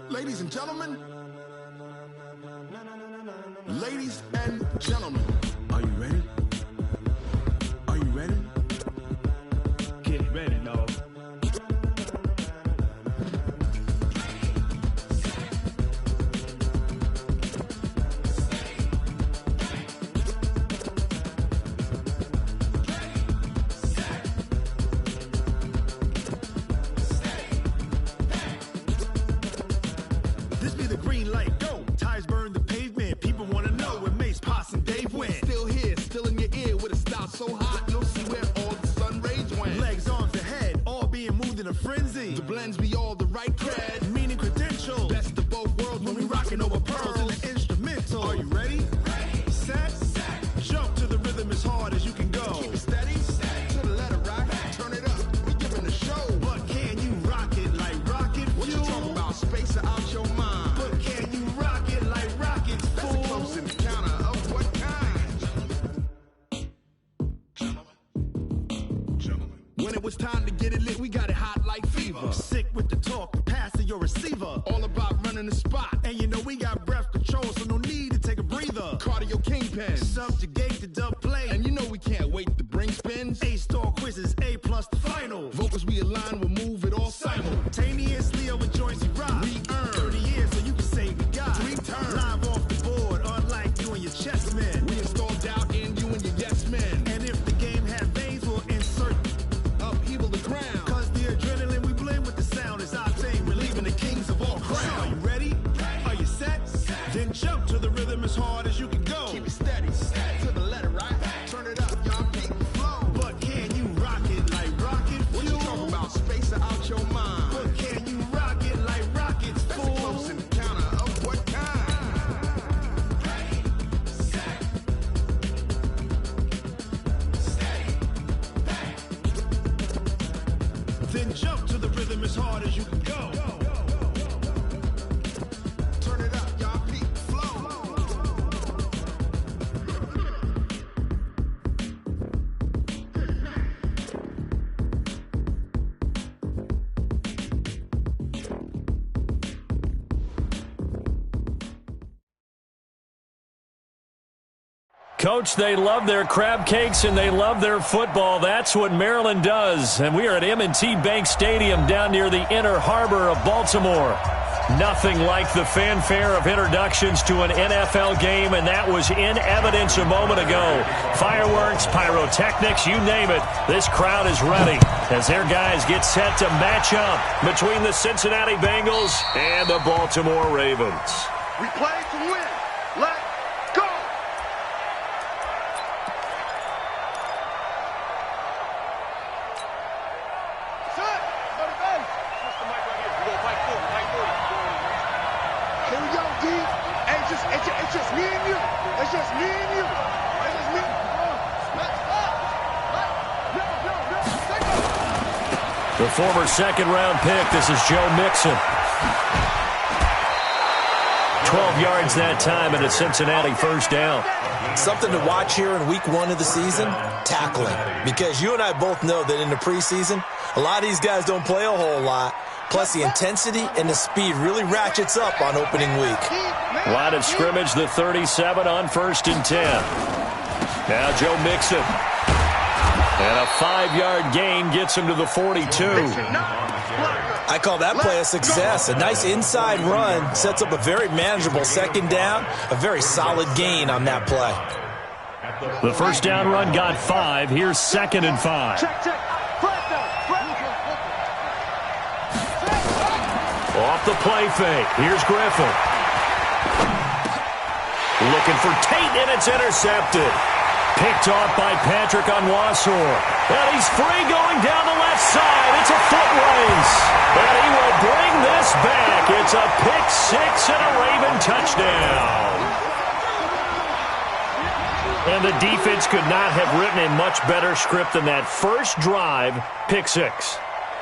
Ladies and gentlemen. Ladies and gentlemen. Are you ready? Are you ready? Get ready, y'all. This be the green light, go. Tires burn the pavement. People want to know where Mace, Pops, and Dave went. Still here, still in your ear with a style so hot, you'll see where all the sun rays went. Legs, arms, and head, all being moved in a frenzy. The blends be all the right cred, meaning credentials. Best of both worlds when we rockin' over pearls in the instrumental. Are you ready? Ready. Set. Jump to the rhythm as hard as you can go. Keep it steady. To the letter rock. Turn it up. We giving a show. But can you rock it like rocket fuel? What you talking about? Space or out your mind? But can you rock it like rockets, fool? That's a close encounter of what kind? Gentlemen. When it was time to get it lit, we got it hot like fever. Sick with the talk, passing your receiver. All about running the spot. And you know we got breath control, so no need to take a breather. Cardio kingpin, subjugate the dub play. And you know we can't wait to bring spins. A-star quizzes, A+ the final. Vocals we align, we'll move it all simultaneously over joints we rock. We earn 30 years, so you can say we got 3 turns. Live off the board, unlike you and your chess men. We install doubt in you and your yes men. And if the game had veins, we'll insert upheaval the ground. Cause the adrenaline we blend with the sound is our thing. We're leaving the kings of all crowns. Are you ready? Are you set? Then jump to the rhythm as hard as you can go. Keep it steady. To the letter right. Turn it up, y'all keep the flow. But can you rock it like rocket fuel? What you talking about? Space or out your mind? But can you rock it like rockets, fool? That's a close encounter of what kind? Ready, set, steady, back. Then jump to the rhythm as hard as you can go. Turn it up, y'all keep the flow. Coach, they love their crab cakes and they love their football. That's what Maryland does. And we are at M&T Bank Stadium down near the Inner Harbor of Baltimore. Nothing like the fanfare of introductions to an NFL game, and that was in evidence a moment ago. Fireworks, pyrotechnics, you name it. This crowd is ready as their guys get set to match up between the Cincinnati Bengals and the Baltimore Ravens. We play to win. Let's go! Set! Go to base! Switch the mic right here. We go mic 40, mic 40. Here we go, D. Hey, it's just me and you. It's just me and you. It's just me. Let's stop. No. The former second-round pick, this is Joe Mixon. 12 yards that time and a Cincinnati first down. Something to watch here in week 1 of the season, tackling. Because you and I both know that in the preseason, a lot of these guys don't play a whole lot. Plus, the intensity and the speed really ratchets up on opening week. Line of scrimmage, the 37 on 1st and 10. Now Joe Mixon. And a 5-yard gain gets him to the 42. I call that play a success. A nice inside run sets up a very manageable second down. A very solid gain on that play. The first down run got 5. Here's 2nd and 5. Off the play fake. Here's Griffin. Looking for Tate, and it's intercepted. Picked off by Patrick Onwuasor. And he's free going down the left side. It's a foot race. And he will bring this back. It's a pick 6 and a Raven touchdown. And the defense could not have written a much better script than that first drive, pick 6.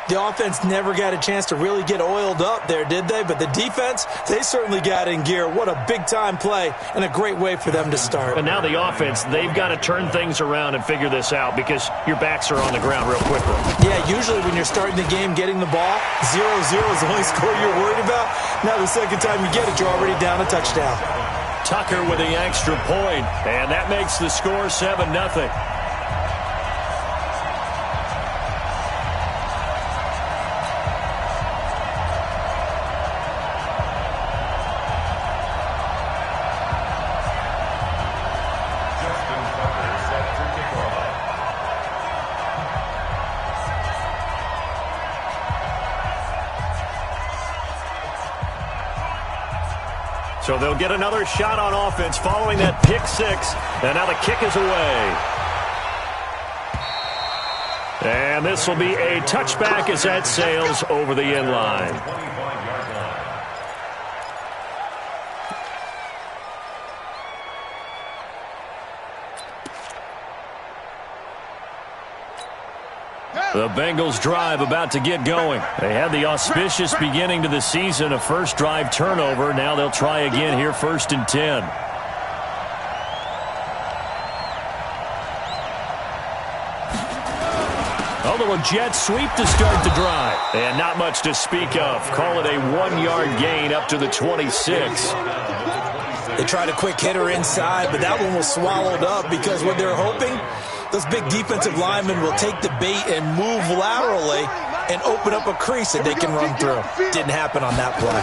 The offense never got a chance to really get oiled up there, did they? But the defense, they certainly got in gear. What a big-time play and a great way for them to start. And now the offense, they've got to turn things around and figure this out because your backs are on the ground real quickly. Yeah, usually when you're starting the game getting the ball, 0-0 is the only score you're worried about. Now the second time you get it, you're already down a touchdown. Tucker with the extra point, and that makes the score 7-0. So they'll get another shot on offense following that pick six. And now the kick is away. And this will be a touchback as that sails over the end line. The Bengals drive about to get going. They had the auspicious beginning to the season, a first drive turnover. Now they'll try again here, 1st and 10. A little jet sweep to start the drive. And not much to speak of. Call it a 1-yard gain up to the 26. They tried a quick hitter inside, but that one was swallowed up because what they're hoping, those big defensive linemen will take the bait and move laterally and open up a crease that they can run through. Didn't happen on that play.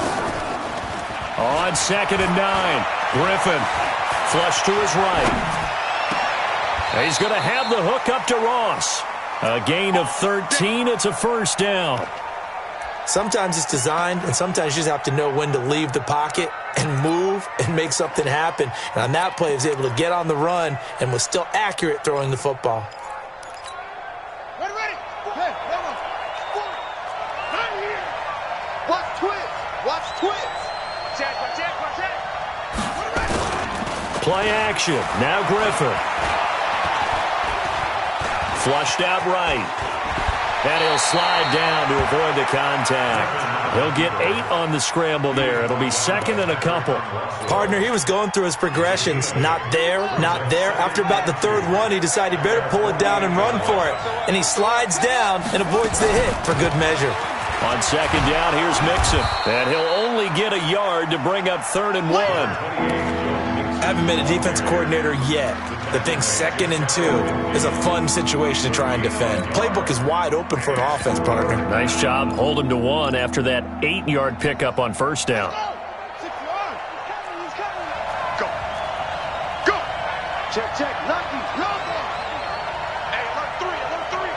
On 2nd and 9, Griffin flush to his right. He's going to have the hook up to Ross. A gain of 13. It's a first down. Sometimes it's designed, and sometimes you just have to know when to leave the pocket and move and make something happen. And on that play, he was able to get on the run and was still accurate throwing the football. Ready, ready. Okay, level. Right here. Watch twins. Watch twins. Check, check, check. Play action. Now Griffin. Flushed out right. And he'll slide down to avoid the contact. He'll get 8 on the scramble there. It'll be 2nd and a couple. Partner, he was going through his progressions. Not there, not there. After about the 3rd one, he decided he better pull it down and run for it. And he slides down and avoids the hit for good measure. On 2nd down, here's Mixon. And he'll only get a yard to bring up 3rd and 1. Haven't been a defense coordinator yet. The thing 2nd and 2 is a fun situation to try and defend. Playbook is wide open for an offense, partner. Nice job. Hold him to 1 after that 8-yard pickup on 1st down. Go. Go. Check, check. Lucky. Lucky. Hey, alert 3. Alert 3.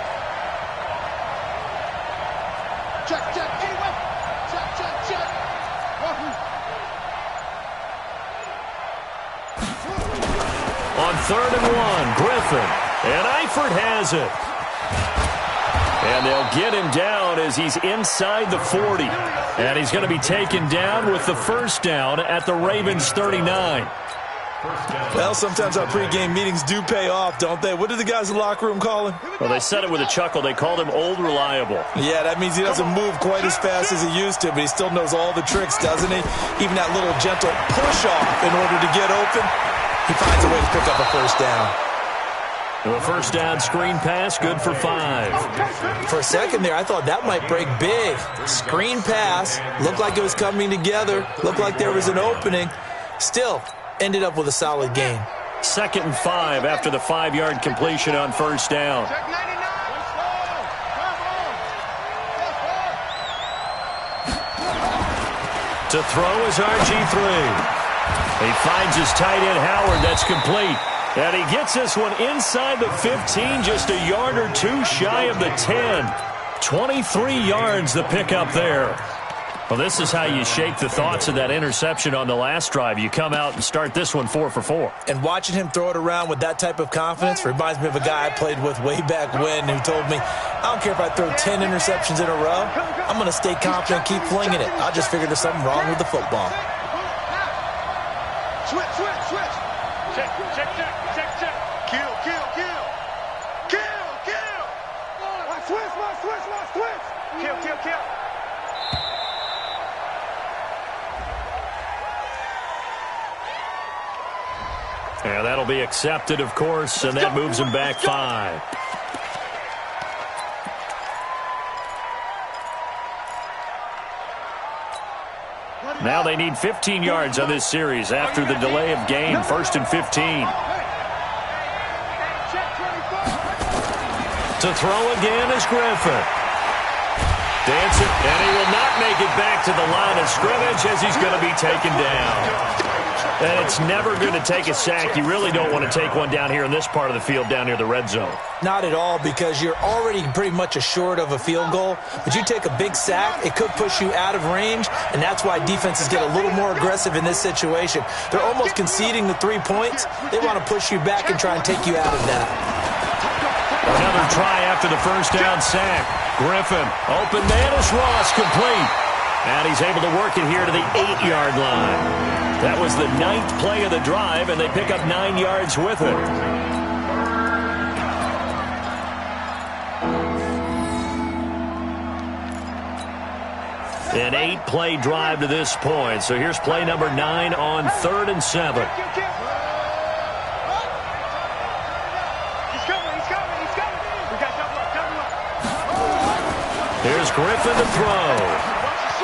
Check, check. Anyway. Check, check, check. On 3rd and 1, Griffin. And Eifert has it. And they'll get him down as he's inside the 40. And he's going to be taken down with the first down at the Ravens' 39. Well, sometimes our pregame meetings do pay off, don't they? What did the guys in the locker room call him? Well, they said it with a chuckle. They called him Old Reliable. Yeah, that means he doesn't move quite as fast as he used to, but he still knows all the tricks, doesn't he? Even that little gentle push-off in order to get open. He finds a way to pick up a first down. A first down screen pass, good for 5. For a second there, I thought that might break big. Screen pass, looked like it was coming together, looked like there was an opening. Still, ended up with a solid gain. 2nd and 5 after the 5-yard completion on first down. Check 99. To throw is RG3. He finds his tight end, Howard. That's complete. And he gets this one inside the 15, just a yard or 2 shy of the 10. 23 yards the pickup there. Well, this is how you shake the thoughts of that interception on the last drive. You come out and start this one 4 for 4. And watching him throw it around with that type of confidence reminds me of a guy I played with way back when who told me, I don't care if I throw 10 interceptions in a row. I'm going to stay confident, keep flinging it. I just figured there's something wrong with the football. Switch, switch, switch. Check, check, check, check, check. Kill, kill, kill. Kill, kill. Watch switch, watch switch, watch switch. And that'll be accepted, of course, and that moves him back 5. Now they need 15 yards on this series after the delay of game. 1st and 15. To throw again is Griffin. Dancing, and he will not make it back to the line of scrimmage as he's going to be taken down. And it's never going to take a sack. You really don't want to take one down here in this part of the field down near the red zone. Not at all, because you're already pretty much assured of a field goal. But you take a big sack, it could push you out of range, and that's why defenses get a little more aggressive in this situation. They're almost conceding the 3 points. They want to push you back and try and take you out of that. Another try after the first down sack. Griffin, open man is Ross, complete. And he's able to work it here to the 8-yard line. That was the 9th play of the drive, and they pick up 9 yards with it. An 8-play drive to this point. So here's play number 9 on 3rd and 7. Here's Griffin to throw.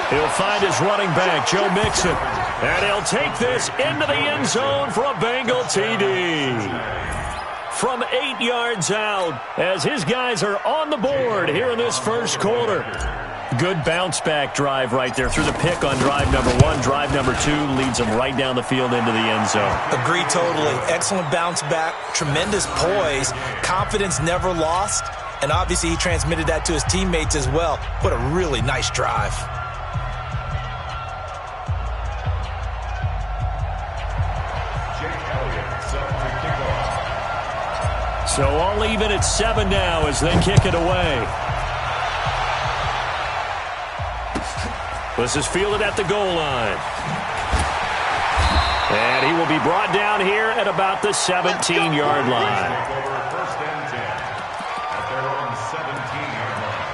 He'll find his running back, Joe Mixon. And he'll take this into the end zone for a Bengal TD. From 8 yards out, as his guys are on the board here in this first quarter. Good bounce-back drive right there through the pick on drive number 1. Drive number 2 leads them right down the field into the end zone. Agree totally. Excellent bounce-back, tremendous poise, confidence never lost, and obviously he transmitted that to his teammates as well. What a really nice drive. So all even at 7 now as they kick it away. This is fielded at the goal line. And he will be brought down here at about the 17-yard line. First and 10 at their own 17-yard line.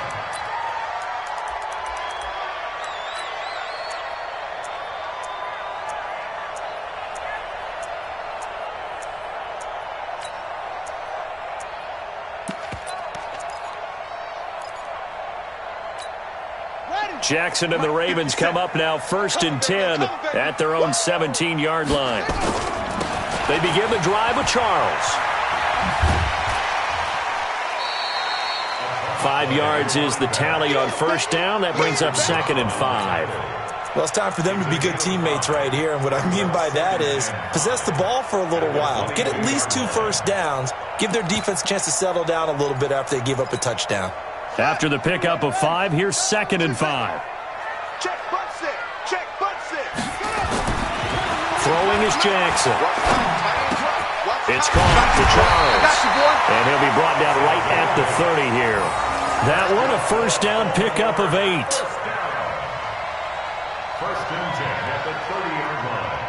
Jackson and the Ravens come up now 1st and 10 at their own 17-yard line. They begin the drive with Charles. 5 yards is the tally on first down. That brings up 2nd and 5. Well, it's time for them to be good teammates right here. And what I mean by that is possess the ball for a little while. Get at least 2 first downs. Give their defense a chance to settle down a little bit after they give up a touchdown. After the pickup of 5, here's 2nd and 5. Check butt sit. Check butt sit. Throwing is Jackson. It's caught to Charles. And he'll be brought down right at the 30 here. That one a first down pickup of 8. First and 10 at the 30-yard line.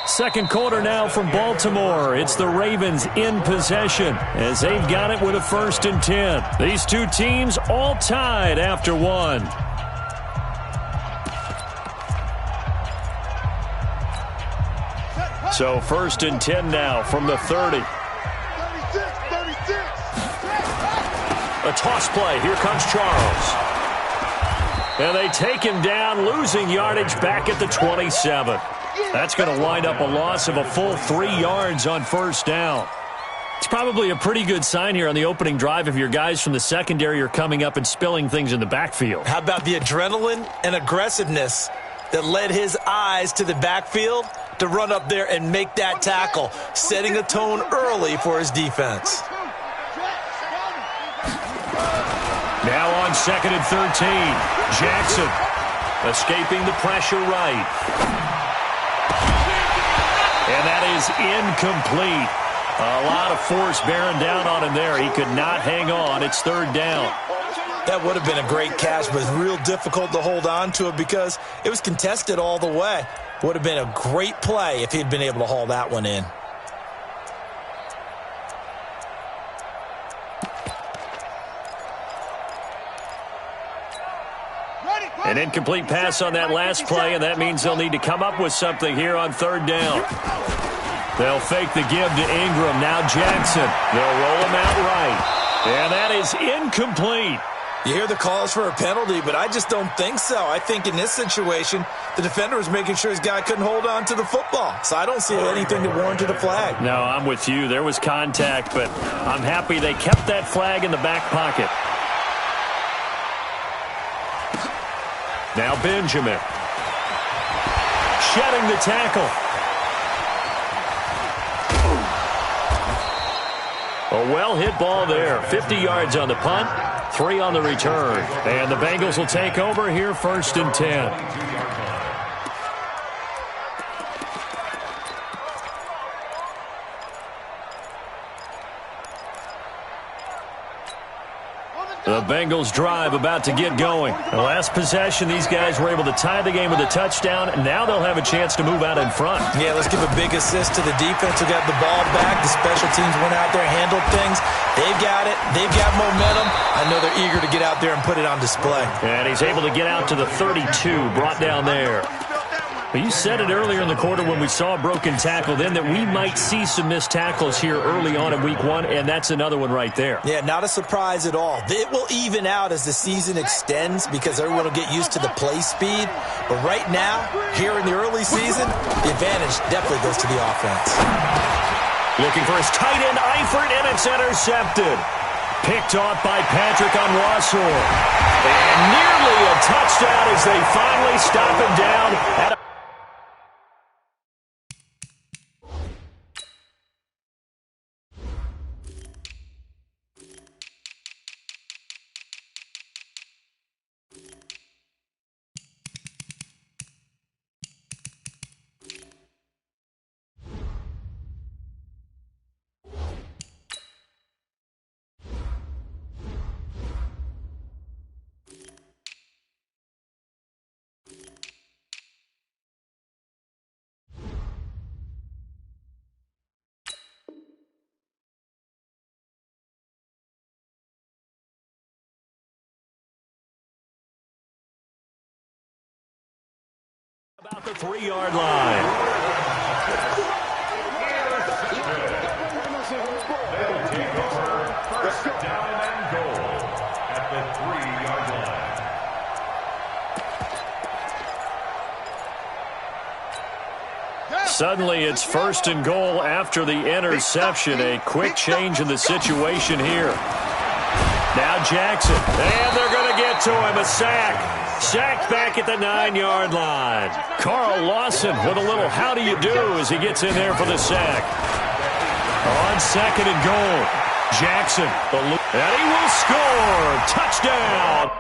Second quarter now from Baltimore. It's the Ravens in possession as they've got it with a 1st and 10. These two teams all tied after 1. So 1st and 10 now from the 30. 36. A toss play. Here comes Charles. And they take him down, losing yardage back at the 27. That's going to wind up a loss of a full 3 yards on first down. It's probably a pretty good sign here on the opening drive if your guys from the secondary are coming up and spilling things in the backfield. How about the adrenaline and aggressiveness that led his eyes to the backfield to run up there and make that tackle, setting a tone early for his defense. Now on 2nd and 13, Jackson escaping the pressure right. And that is incomplete. A lot of force bearing down on him there. He could not hang on. It's 3rd down. That would have been a great catch, but it's real difficult to hold on to it because it was contested all the way. Would have been a great play if he'd been able to haul that one in. An incomplete pass on that last play, and that means they'll need to come up with something here on third down. They'll fake the give to Ingram. Now Jackson. They'll roll him out right. And that is incomplete. You hear the calls for a penalty, but I just don't think so. I think in this situation, the defender was making sure his guy couldn't hold on to the football. So I don't see anything that warranted a flag. No, I'm with you. There was contact, but I'm happy they kept that flag in the back pocket. Now Benjamin. Shedding the tackle. A well-hit ball there. 50 yards on the punt, 3 on the return. And the Bengals will take over here 1st and 10. The Bengals drive about to get going. The last possession, these guys were able to tie the game with a touchdown. Now they'll have a chance to move out in front. Yeah, let's give a big assist to the defense who got the ball back. The special teams went out there, handled things. They've got it. They've got momentum. I know they're eager to get out there and put it on display. And he's able to get out to the 32, brought down there. But you said it earlier in the quarter when we saw a broken tackle then that we might see some missed tackles here early on in week 1, and that's another one right there. Yeah, not a surprise at all. It will even out as the season extends because everyone will get used to the play speed. But right now, here in the early season, the advantage definitely goes to the offense. Looking for his tight end, Eifert, and it's intercepted. Picked off by Patrick Onwuasor. And nearly a touchdown as they finally stop him down at a about the 3-yard line. They'll take over 1st down and goal at the 3-yard line. Suddenly it's 1st and goal after the interception. A quick change in the situation here. Now Jackson, and they're going to get to him. A sack. Sacked back at the 9-yard line. Carl Lawson with a little how do you do as he gets in there for the sack. On 2nd and goal, Jackson, and he will score. Touchdown.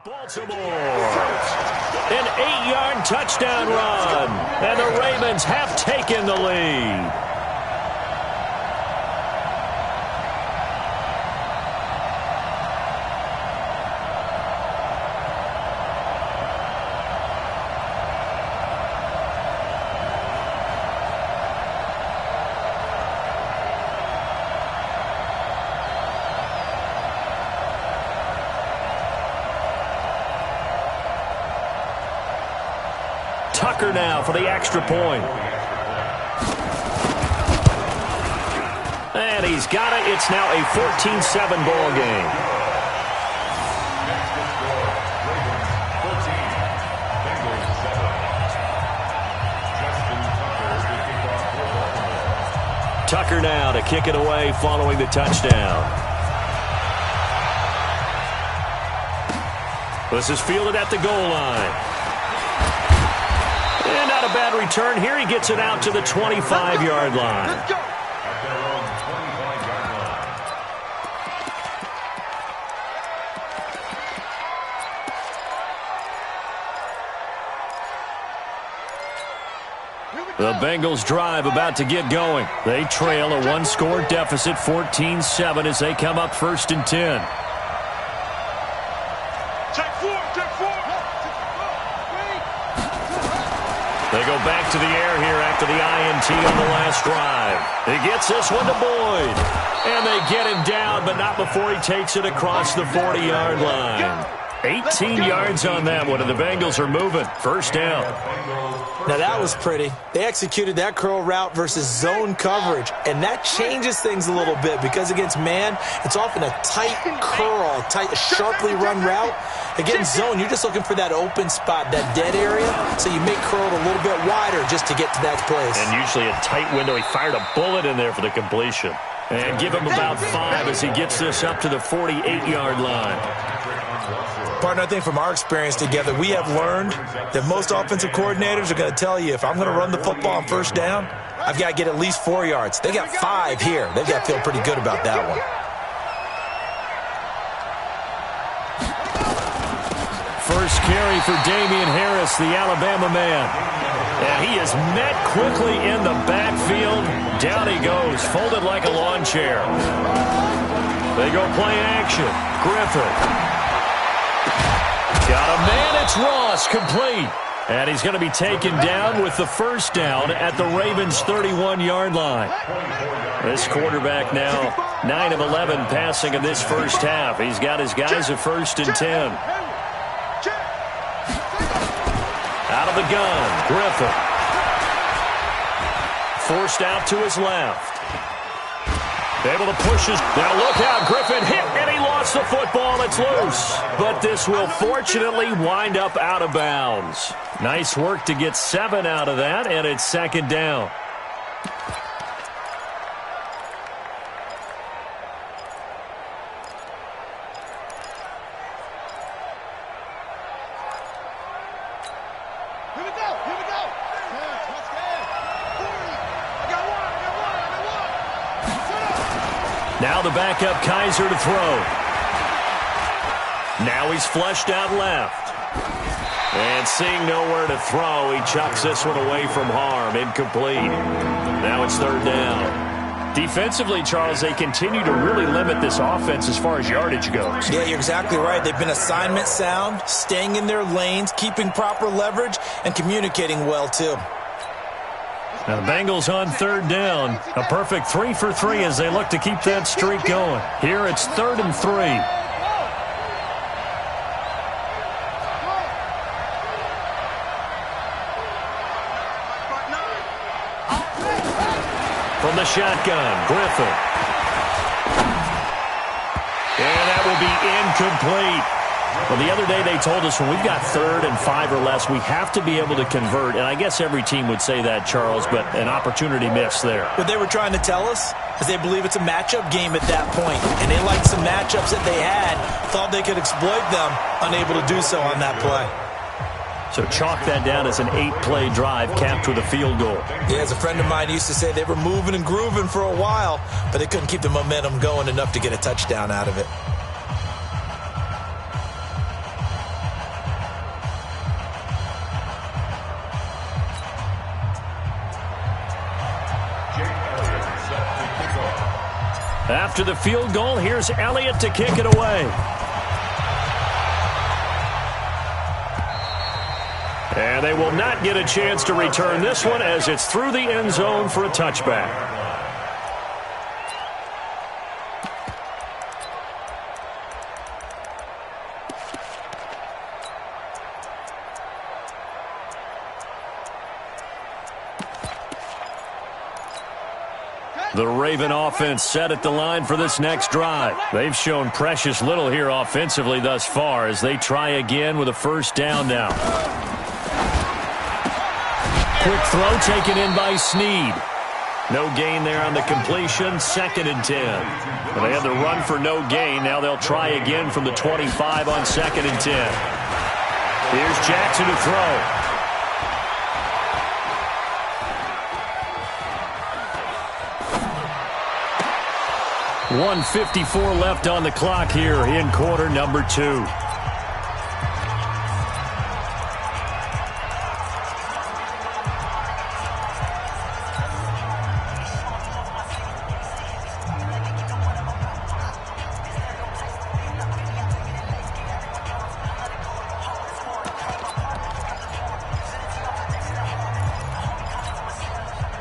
Baltimore. An 8-yard touchdown run. And the Ravens have taken the lead. Tucker now for the extra point. And he's got it. It's now a 14-7 ball game. Next to score, Ravens 14, Bengals 7. Justin Tucker now to kick it away following the touchdown. This is fielded at the goal line. And not a bad return here. He gets it out to the 25-yard line. Let's go. The Bengals drive about to get going. They trail a one-score deficit, 14-7, as they come up 1st and 10. Check four. They go back to the air here after the INT on the last drive. He gets this one to Boyd. And they get him down, but not before he takes it across the 40-yard line. 18 yards on that one, and the Bengals are moving. 1st down. Now, that was pretty. They executed that curl route versus zone coverage, and that changes things a little bit because against man, it's often a tight curl, sharply run route. Against zone, you're just looking for that open spot, that dead area, so you make curl a little bit wider just to get to that place. And usually a tight window. He fired a bullet in there for the completion. And give him about 5 as he gets this up to the 48-yard line. Partner, I think from our experience together, we have learned that most offensive coordinators are going to tell you, if I'm going to run the football on 1st down, I've got to get at least 4 yards. They got 5 here. They've got to feel pretty good about that one. First carry for Damian Harris, the Alabama man. And he is met quickly in the backfield. Down he goes, folded like a lawn chair. They go play action. Griffin. Got a man, it's Ross, complete. And he's going to be taken down with the 1st down at the Ravens' 31-yard line. This quarterback now 9 of 11 passing in this 1st half. He's got his guys at 1st and 10. Out of the gun, Griffin. Forced out to his left. Able to push his... Now look out, Griffin hit, and he lost the football. It's loose. But this will fortunately wind up out of bounds. Nice work to get 7 out of that, and it's 2nd down. Here we go. Now the backup Kaiser to throw. Now he's flushed out left. And seeing nowhere to throw, he chucks this one away from harm. Incomplete. Now it's 3rd down. Defensively, Charles, they continue to really limit this offense as far as yardage goes. Yeah, you're exactly right. They've been assignment sound, staying in their lanes, keeping proper leverage, and communicating well, too. Now the Bengals on 3rd down. A perfect 3 for 3 as they look to keep that streak going. Here it's 3rd and 3. From the shotgun, Griffin. And that will be incomplete. Well, the other day they told us when we've got 3rd and 5 or less, we have to be able to convert. And I guess every team would say that, Charles, but an opportunity missed there. What they were trying to tell us is they believe it's a matchup game at that point. And they liked some matchups that they had, thought they could exploit them, unable to do so on that play. So chalk that down as an 8-play drive capped with a field goal. Yeah, as a friend of mine used to say, they were moving and grooving for a while, but they couldn't keep the momentum going enough to get a touchdown out of it. After the field goal, here's Elliott to kick it away. And they will not get a chance to return this one as it's through the end zone for a touchback. The Raven offense set at the line for this next drive. They've shown precious little here offensively thus far as they try again with a 1st down now. Quick throw taken in by Snead. No gain there on the completion, 2nd and 10. Well, they had the run for no gain. Now they'll try again from the 25 on 2nd and 10. Here's Jackson to throw. .154 left on the clock here in quarter number 2.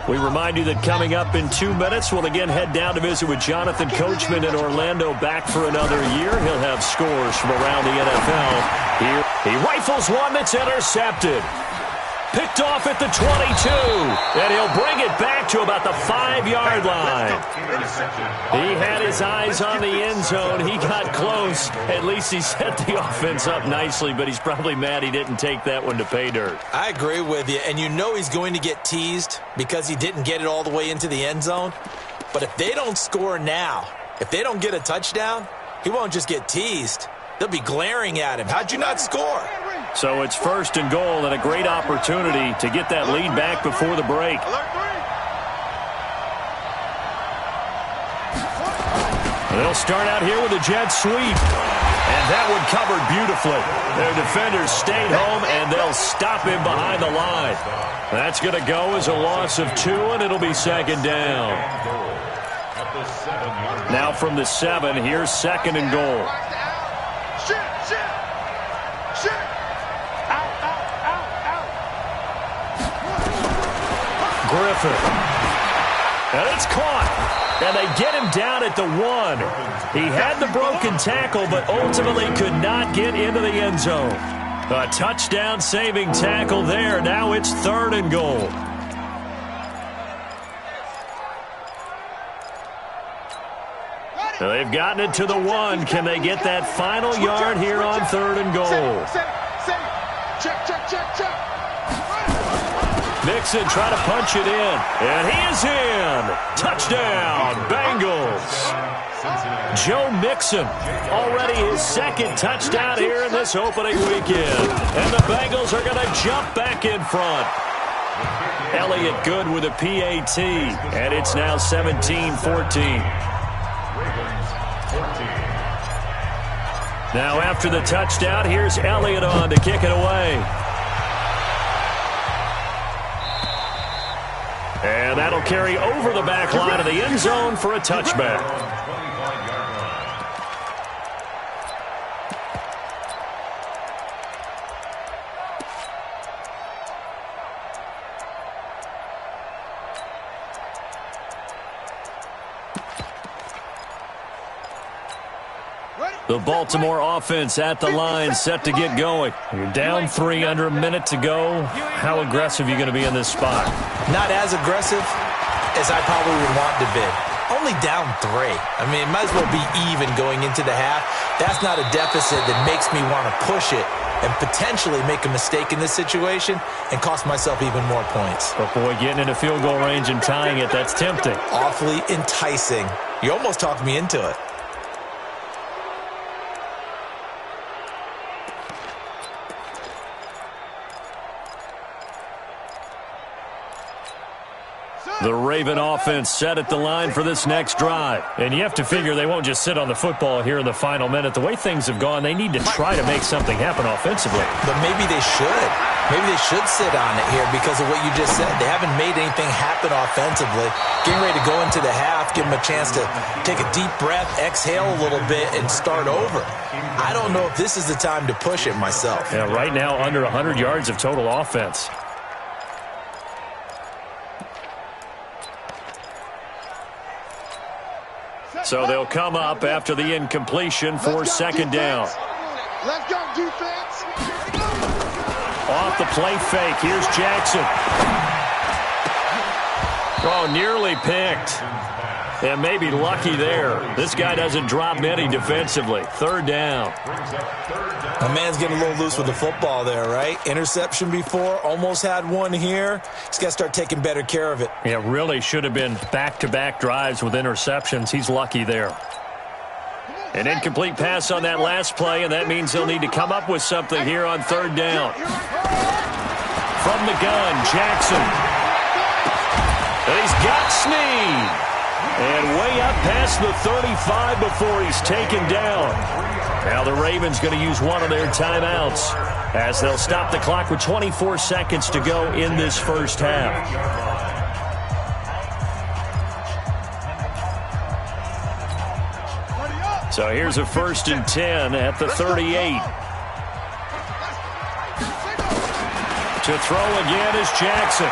We remind you that coming up in 2 minutes, we'll again head down to visit with Jonathan Coachman in Orlando, back for another year. He'll have scores from around the NFL. Here, he rifles one that's intercepted. Picked off at the 22, and he'll bring it back to about the 5-yard line. He had his eyes on the end zone. He got close. At least he set the offense up nicely, but he's probably mad he didn't take that one to pay dirt. I agree with you, and you know he's going to get teased because he didn't get it all the way into the end zone. But if they don't score now, if they don't get a touchdown, he won't just get teased. They'll be glaring at him. How'd you not score? So it's 1st and goal and a great opportunity to get that lead back before the break. They'll start out here with a jet sweep. And that one covered beautifully. Their defenders stayed home, and they'll stop him behind the line. That's going to go as a loss of 2, and it'll be 2nd down. Now from the 7, here's 2nd and goal. Griffin. And it's caught. And they get him down at the 1. He had the broken tackle, but ultimately could not get into the end zone. A touchdown-saving tackle there. Now it's 3rd and goal. Now they've gotten it to the 1. Can they get that final yard here on 3rd and goal? Mixon trying to punch it in, and he is in. Touchdown, Bengals. Joe Mixon, already his 2nd touchdown here in this opening weekend. And the Bengals are going to jump back in front. Elliott good with a PAT, and it's now 17-14. Now after the touchdown, here's Elliott on to kick it away. And that'll carry over the back line of the end zone for a touchback. The Baltimore offense at the line, set to get going. You're down 3, under a minute to go. How aggressive are you going to be in this spot? Not as aggressive as I probably would want to be. Only down 3. I mean, it might as well be even going into the half. That's not a deficit that makes me want to push it and potentially make a mistake in this situation and cost myself even more points. But boy, getting into field goal range and tying it, that's tempting. Awfully enticing. You almost talked me into it. The Raven offense set at the line for this next drive. And you have to figure they won't just sit on the football here in the final minute. The way things have gone, they need to try to make something happen offensively. But maybe they should. Maybe they should sit on it here because of what you just said. They haven't made anything happen offensively. Getting ready to go into the half, give them a chance to take a deep breath, exhale a little bit, and start over. I don't know if this is the time to push it myself. Yeah, right now under 100 yards of total offense. So they'll come up after the incompletion for 2nd down. Let's go, defense. Off the play fake. Here's Jackson. Oh, nearly picked. And maybe lucky there. This guy doesn't drop many defensively. Third down. My man's getting a little loose with the football there, right? Interception before, almost had one here. He's got to start taking better care of it. Yeah, really should have been back-to-back drives with interceptions. He's lucky there. An incomplete pass on that last play, and that means they'll need to come up with something here on third down. From the gun, Jackson. And he's got Snead. And way up past the 35 before he's taken down. Now the Ravens going to use one of their timeouts as they'll stop the clock with 24 seconds to go in this first half. So here's a 1st and 10 at the 38. To throw again is Jackson.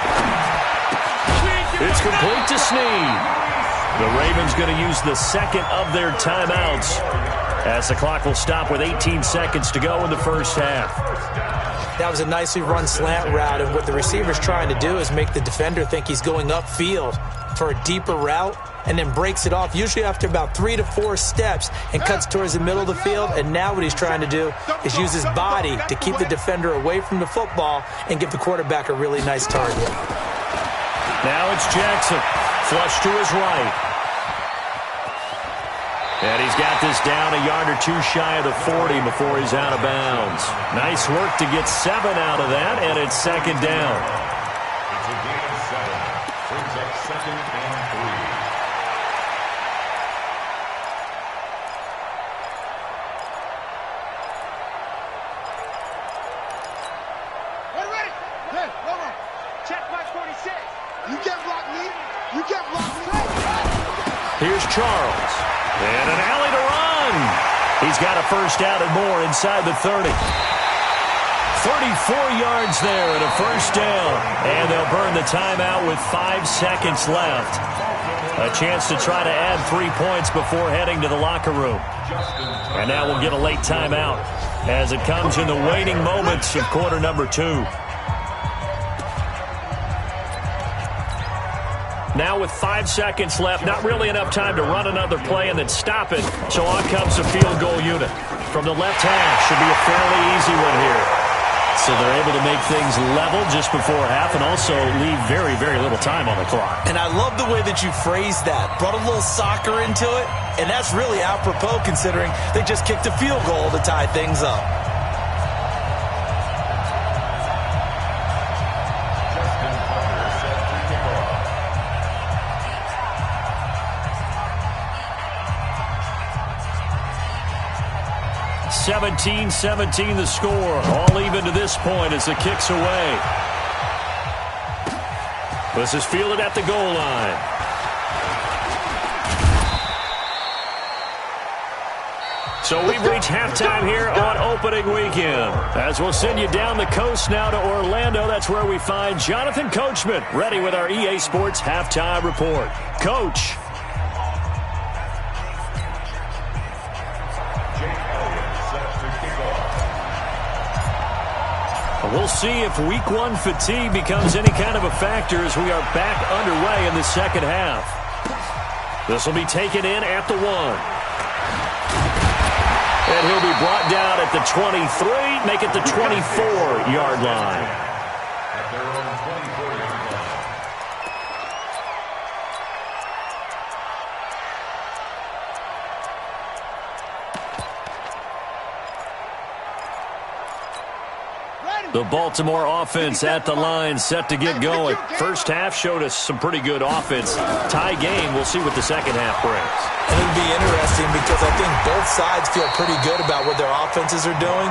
It's complete to Snead. The Ravens going to use the second of their timeouts as the clock will stop with 18 seconds to go in the first half. That was a nicely run slant route, and what the receiver's trying to do is make the defender think he's going upfield for a deeper route and then breaks it off, usually after about 3 to 4 steps, and cuts towards the middle of the field. And now what he's trying to do is use his body to keep the defender away from the football and give the quarterback a really nice target. Now it's Jackson, flush to his right. And he's got this down a yard or two shy of the 40 before he's out of bounds. Nice work to get 7 out of that, and it's second down. It's a gain of 7. Brings up 2nd and 3. Ready? Hey, hold on. Check my 46. You can't block me. You can't block me. Here's Charles. And an alley to run. He's got a first down and more inside the 30. 34 yards there and a first down. And they'll burn the timeout with 5 seconds left. A chance to try to add 3 points before heading to the locker room. And now we'll get a late timeout as it comes in the waning moments of quarter number 2. Now with 5 seconds left, not really enough time to run another play and then stop it. So on comes the field goal unit. From the left hash, should be a fairly easy one here. So they're able to make things level just before half and also leave very, very little time on the clock. And I love the way that you phrased that. Brought a little soccer into it, and that's really apropos considering they just kicked a field goal to tie things up. Justin Tucker set to kick off. 17-17 the score. All even to this point as the kick's away. This is fielded at the goal line. So we've reached halftime here on opening weekend. As we'll send you down the coast now to Orlando, that's where we find Jonathan Coachman ready with our EA Sports halftime report. Coach. We'll see if week 1 fatigue becomes any kind of a factor as we are back underway in the second half. This will be taken in at the 1. And he'll be brought down at the 23, make it the 24-yard line. At their own 24-yard line. The Baltimore offense at the line, set to get going. First half showed us some pretty good offense. Tie game, we'll see what the second half brings. It'll be interesting because I think both sides feel pretty good about what their offenses are doing.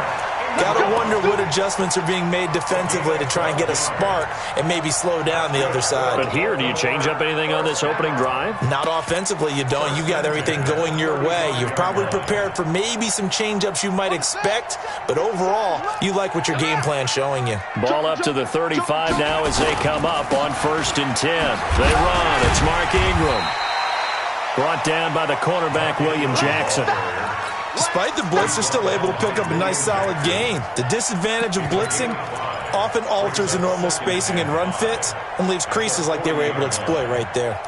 Got to wonder what adjustments are being made defensively to try and get a spark and maybe slow down the other side. But here, do you change up anything on this opening drive? Not offensively, you don't. You got everything going your way. You've probably prepared for maybe some change-ups you might expect, but overall, you like what your game plan's showing you. Ball up to the 35 now as they come up on 1st and 10. They run. It's Mark Ingram. Brought down by the cornerback, William Jackson. Despite the blitz, they're still able to pick up a nice, solid gain. The disadvantage of blitzing often alters the normal spacing and run fits and leaves creases like they were able to exploit right there.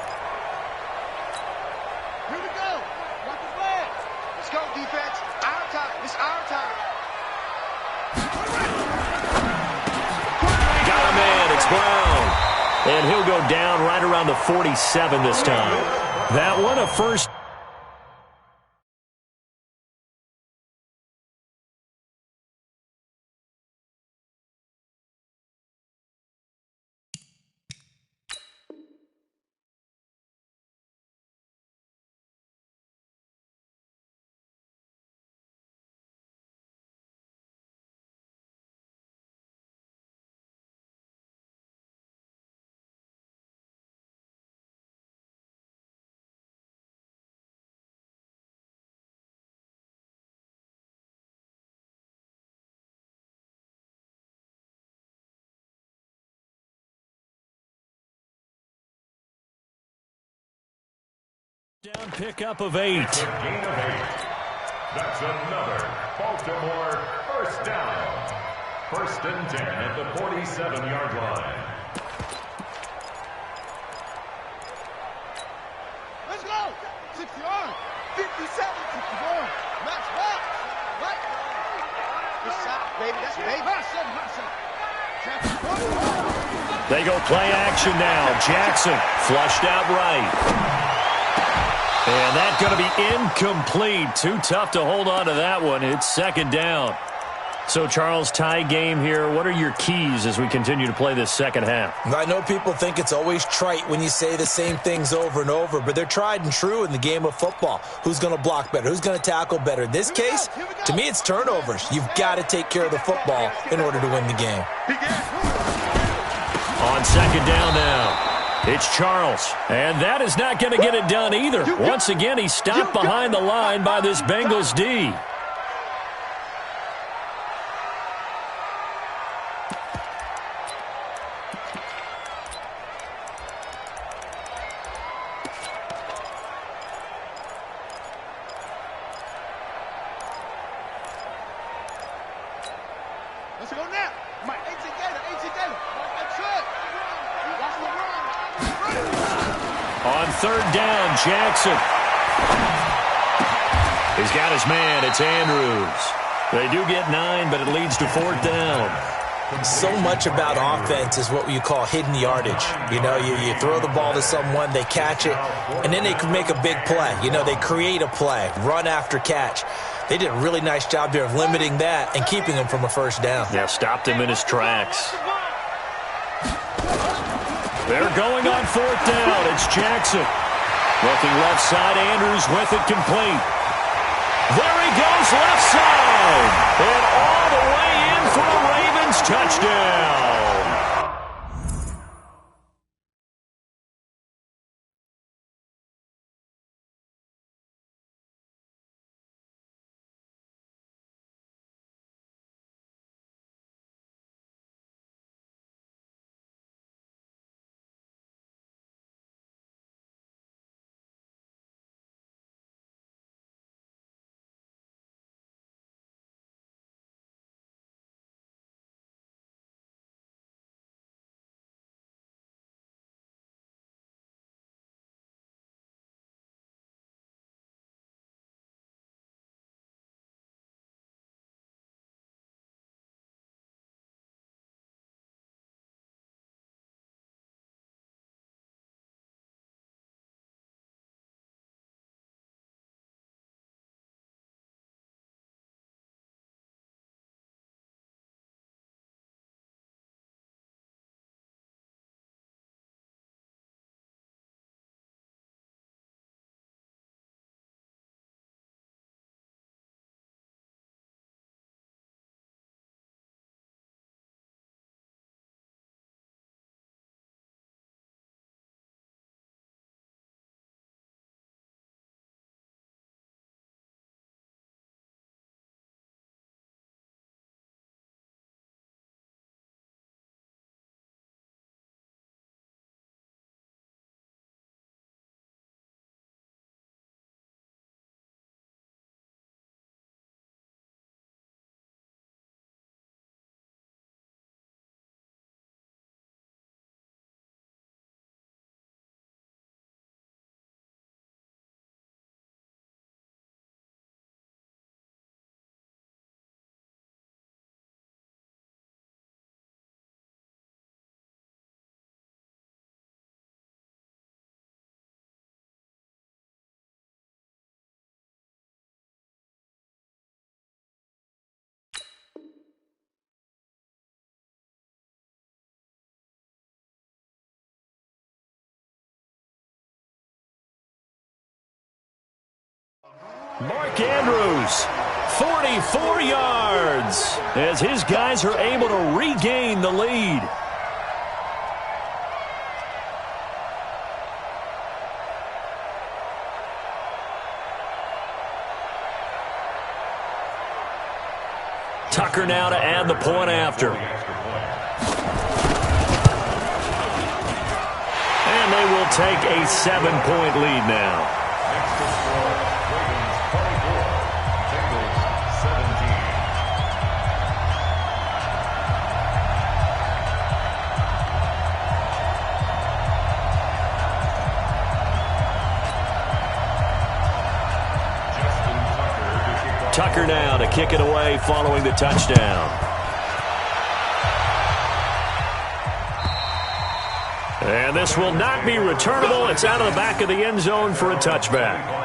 and he'll go down right around the 47 this time. That one, a first. Down pickup of 8. It's a gain of 8. That's another Baltimore first down. First and 10 at the 47-yard line. Let's go. 60 on. 57. 61. Max box. Right. Good shot, baby. That's baby. Hot shot. They go play action now. Jackson flushed out right. And that's going to be incomplete. Too tough to hold on to that one. It's second down. So, Charles, tie game here. What are your keys as we continue to play this second half? I know people think it's always trite when you say the same things over and over, but they're tried and true in the game of football. Who's going to block better? Who's going to tackle better? In this case, to me, it's turnovers. You've got to take care of the football in order to win the game. On second down now. It's Charles, and that is not going to get it done either. Once again, he's stopped behind the line by this Bengals D. Let's go now. Mike, 18 Gator. That's it. Watch the run. On third down, Jackson. He's got his man. It's Andrews. They do get 9, but it leads to fourth down. So much about offense is what you call hidden yardage. You know, you throw the ball to someone, they catch it, and then they can make a big play. You know, they create a play, run after catch. They did a really nice job there of limiting that and keeping him from a first down. Yeah, stopped him in his tracks. They're going on fourth down. It's Jackson. Looking left side, Andrews with it complete. There he goes, left side. And all the way in for a Ravens touchdown. Mark Andrews, 44 yards, as his guys are able to regain the lead. Tucker now to add the point after. And they will take a 7-point lead now. Tucker now to kick it away following the touchdown. And this will not be returnable. It's out of the back of the end zone for a touchback.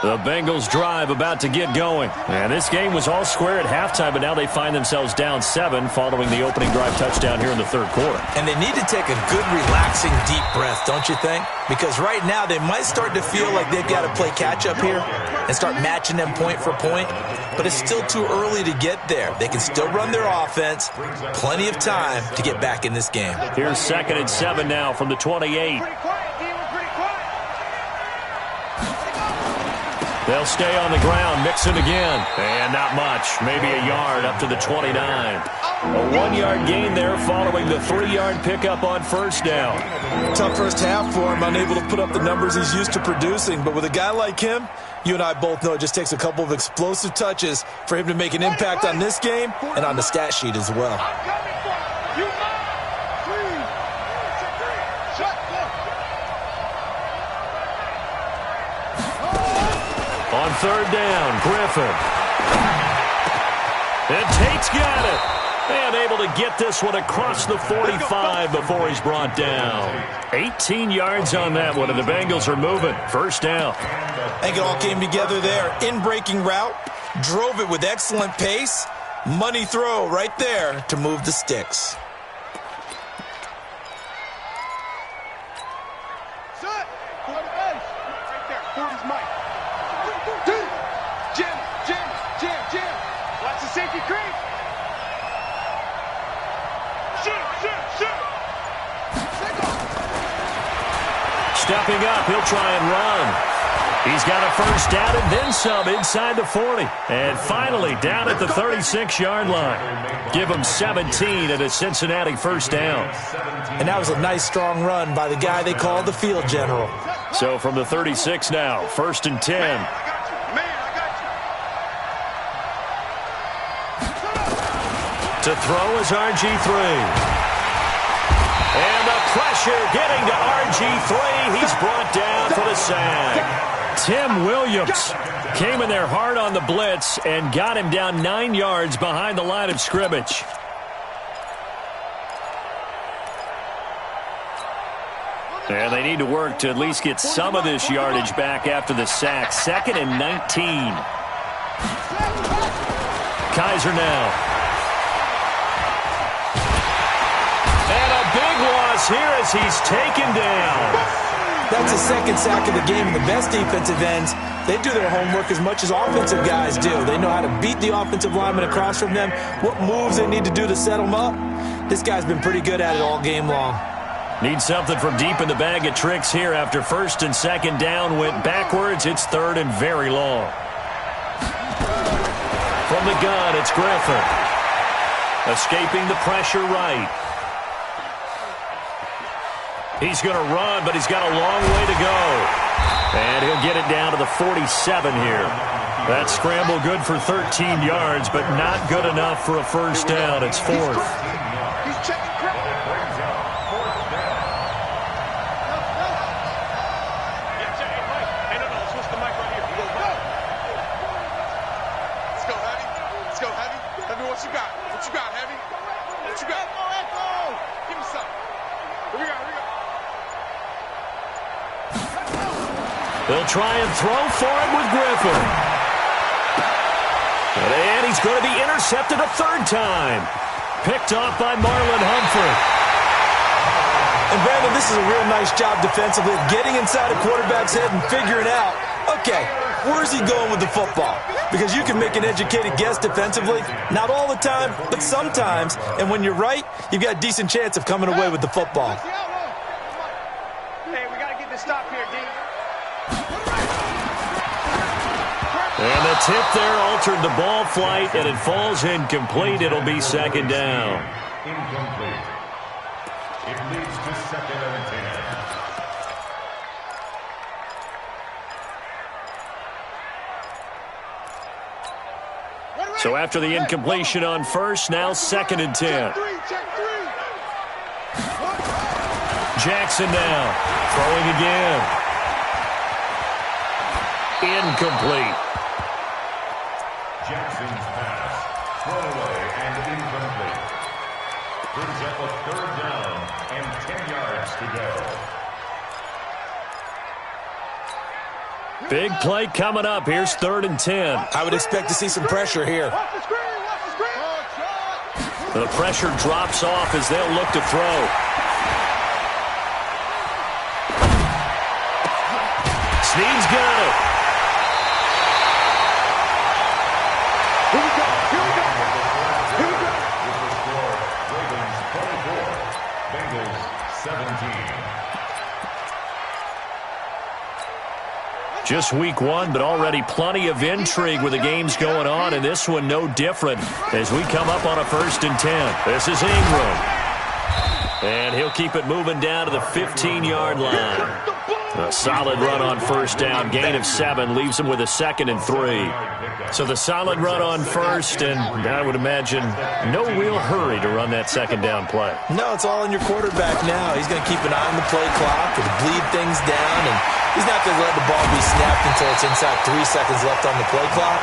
The Bengals drive about to get going. And this game was all square at halftime, but now they find themselves down 7 following the opening drive touchdown here in the third quarter. And they need to take a good, relaxing, deep breath, don't you think? Because right now they might start to feel like they've got to play catch-up here and start matching them point for point. But it's still too early to get there. They can still run their offense. Plenty of time to get back in this game. Here's 2nd and 7 now from the 28. They'll stay on the ground, mix it again. And not much, maybe a yard up to the 29. A 1-yard gain there following the 3-yard pickup on first down. Tough first half for him, unable to put up the numbers he's used to producing. But with a guy like him, you and I both know it just takes a couple of explosive touches for him to make an impact on this game and on the stat sheet as well. On third down, Griffin. And Tate's got it. And able to get this one across the 45 before he's brought down. 18 yards on that one, and the Bengals are moving. First down. I think it all came together there. In-breaking route, drove it with excellent pace. Money throw right there to move the sticks. Stepping up, he'll try and run. He's got a first down and then some inside the 40. And finally down at the 36-yard line. Give him 17 at a Cincinnati first down. And that was a nice, strong run by the guy they call the field general. So from the 36 now, 1st and 10. To throw is RG3. And the pressure getting to RG3. He's brought down for the sack. Tim Williams came in there hard on the blitz and got him down 9 yards behind the line of scrimmage. And they need to work to at least get some of this yardage back after the sack. 2nd and 19. Kaiser now. Here as he's taken down. That's the 2nd sack of the game, and the best defensive ends, they do their homework as much as offensive guys do. They know how to beat the offensive lineman across from them, what moves they need to do to set them up. This guy's been pretty good at it all game long. Need something from deep in the bag of tricks here after 1st and 2nd down went backwards. It's 3rd and very long. From the gun, it's Griffin. Escaping the pressure right. He's going to run, but he's got a long way to go. And he'll get it down to the 47 here. That scramble good for 13 yards, but not good enough for a first down. It's 4th. He's checking crowd. Hey, no, switch the mic right here. Let's go, Heavy. Let's go, Heavy. Heavy, what you got? What you got, Heavy? What you got? Give me something. Here we go. Here we go. They'll try and throw for it with Griffin. And he's going to be intercepted a third time. Picked off by Marlon Humphrey. And Brandon, this is a real nice job defensively, getting inside a quarterback's head and figuring out, okay, where's he going with the football? Because you can make an educated guess defensively, not all the time, but sometimes. And when you're right, you've got a decent chance of coming away with the football. Hey, we got to get this stop here, D. And the tip there altered the ball flight, and it falls incomplete. It'll be second down. Incomplete. It leads to 2nd and 10. So after the incompletion on first, now 2nd and 10. Jackson now, throwing again. Incomplete. Jackson's pass, thrown away and incomplete. Brings up a 3rd down and 10 yards to go. Big play coming up. Here's 3rd and 10. I would expect to see some pressure here. The pressure drops off as they'll look to throw. Snead's got it. Here we go. Here we go. Here we go. With the score, Ravens 24, Bengals 17. Just week 1, but already plenty of intrigue with the games going on, and this one no different as we come up on a 1st and 10. This is Ingram. And he'll keep it moving down to the 15-yard line. A solid run on 1st down, gain of 7, leaves him with a 2nd and 3. So the solid run on 1st, and I would imagine no real hurry to run that 2nd down play. No, it's all in your quarterback now. He's going to keep an eye on the play clock and bleed things down, and he's not going to let the ball be snapped until it's inside 3 seconds left on the play clock.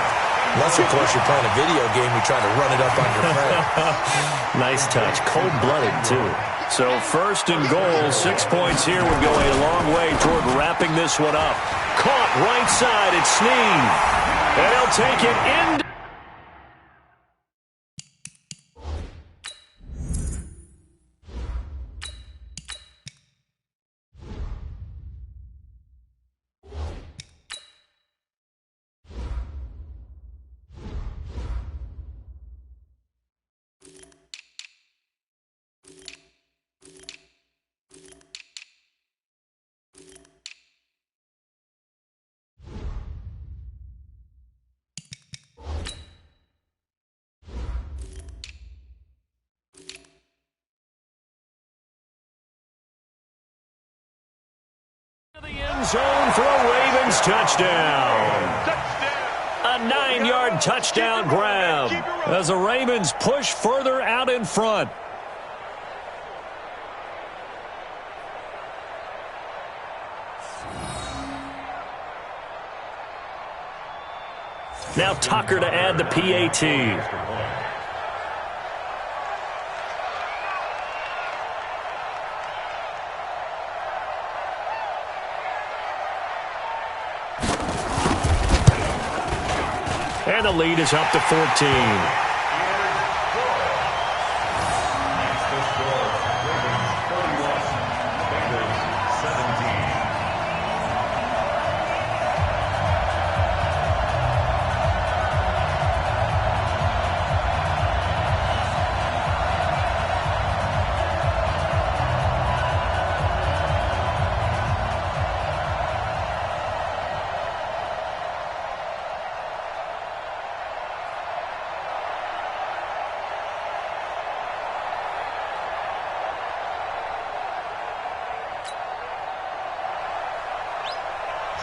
Unless, of course, you're playing a video game, you're trying to run it up on your friend. Nice touch. Cold-blooded, too. So 1st and goal, 6 points here would go a long way toward wrapping this one up. Caught right side, it's Snead. And he'll take it in. The end zone for a Ravens touchdown. A 9-yard touchdown grab as the Ravens push further out in front. Now Tucker to add the PAT. And the lead is up to 14.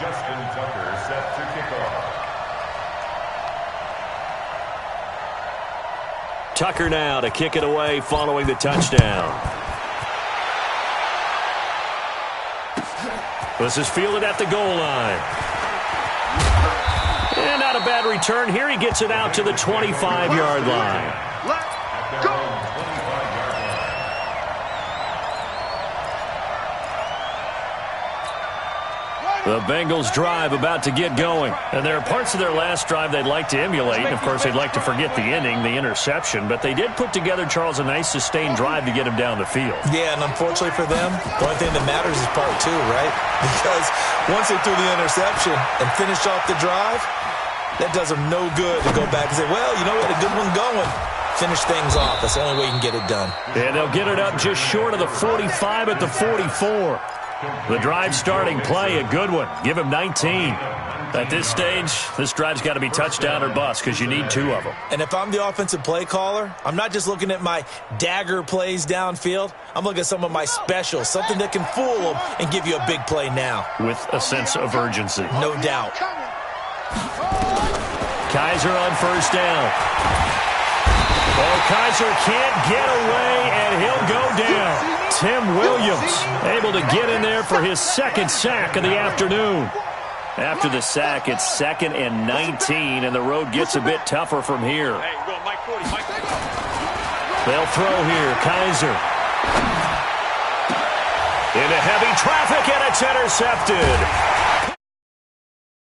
Justin Tucker set to kick off. Tucker now to kick it away following the touchdown. This is fielded at the goal line. And not a bad return. Here he gets it out to the 25-yard line. At their own 25-yard line. The Bengals drive about to get going. And there are parts of their last drive they'd like to emulate. And, of course, they'd like to forget the ending, the interception. But they did put together, Charles, a nice sustained drive to get him down the field. Yeah, and unfortunately for them, the only thing that matters is part two, right? Because once they threw the interception and finished off the drive, that does them no good to go back and say, well, you know, we had a good one going. Finish things off. That's the only way you can get it done. And they'll get it up just short of the 45 at the 44. The drive starting play, a good one. Give him 19. At this stage, this drive's got to be touchdown or bust because you need 2 of them. And if I'm the offensive play caller, I'm not just looking at my dagger plays downfield. I'm looking at some of my specials, something that can fool them and give you a big play now. With a sense of urgency. No doubt. Kaiser on first down. Oh, Kaiser can't get away, and he'll go down. Tim Williams able to get in there for his second sack of the afternoon. After the sack, it's 2nd and 19, and the road gets a bit tougher from here. They'll throw here. Kaiser. Into heavy traffic, and it's intercepted.